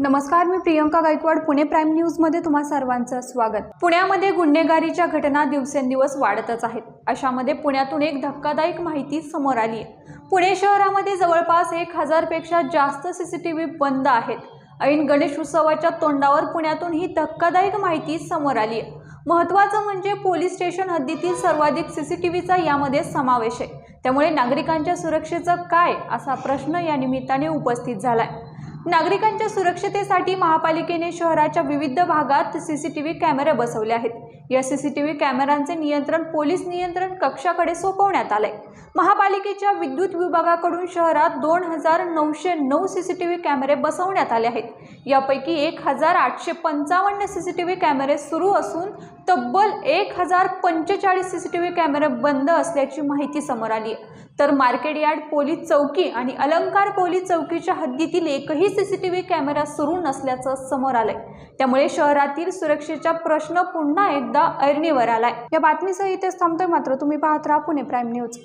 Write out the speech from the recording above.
नमस्कार, मी प्रियंका गायकवाड. पुणे प्राईम न्यूजमध्ये तुम्हा सर्वांचं स्वागत. पुण्यामध्ये गुन्हेगारीच्या घटना दिवसेंदिवस वाढतच आहेत. अशामध्ये पुण्यातून एक धक्कादायक माहिती समोर आली आहे. पुणे शहरामध्ये जवळपास 1000 पेक्षा जास्त सीसीटीव्ही बंद आहेत. ऐन गणेश उत्सवाच्या तोंडावर पुण्यातून ही धक्कादायक माहिती समोर आली आहे. महत्त्वाचं म्हणजे पोलीस स्टेशन हद्दीतील सर्वाधिक सीसीटीव्हीचा यामध्ये समावेश आहे. त्यामुळे नागरिकांच्या सुरक्षेचं काय असा प्रश्न या निमित्ताने उपस्थित झालाय. नागरिकांच्या सुरक्षतेसाठी महापालिकेने शहराच्या विविध भागात सीसीटीव्ही कॅमेरे बसवले आहेत. या सीसीटीव्ही कॅमेऱ्यांचे नियंत्रण पोलीस नियंत्रण कक्षाकडे सोपवण्यात आले. महापालिकेच्या विद्युत विभागाकडून शहरात 2909 सीसीटीव्ही कॅमेरे बसवण्यात आले आहेत. यापैकी 1855 सीसीटीव्ही कॅमेरे सुरू असून तब्बल 1045 सीसीटीव्ही कॅमेरे बंद असल्याची माहिती समोर आली आहे. तर मार्केट यार्ड पोलीस चौकी आणि अलंकार पोलीस चौकीच्या हद्दीतील एकही सीसीटीव्ही कॅमेरा सुरू नसल्याचं समोर आलंय. त्यामुळे शहरातील सुरक्षेचा प्रश्न पुन्हा एकदा ऐरणीवर आलाय. या बातमीसह इथेच थांबतोय. मात्र तुम्ही पाहत राहा पुणे प्राईम न्यूज.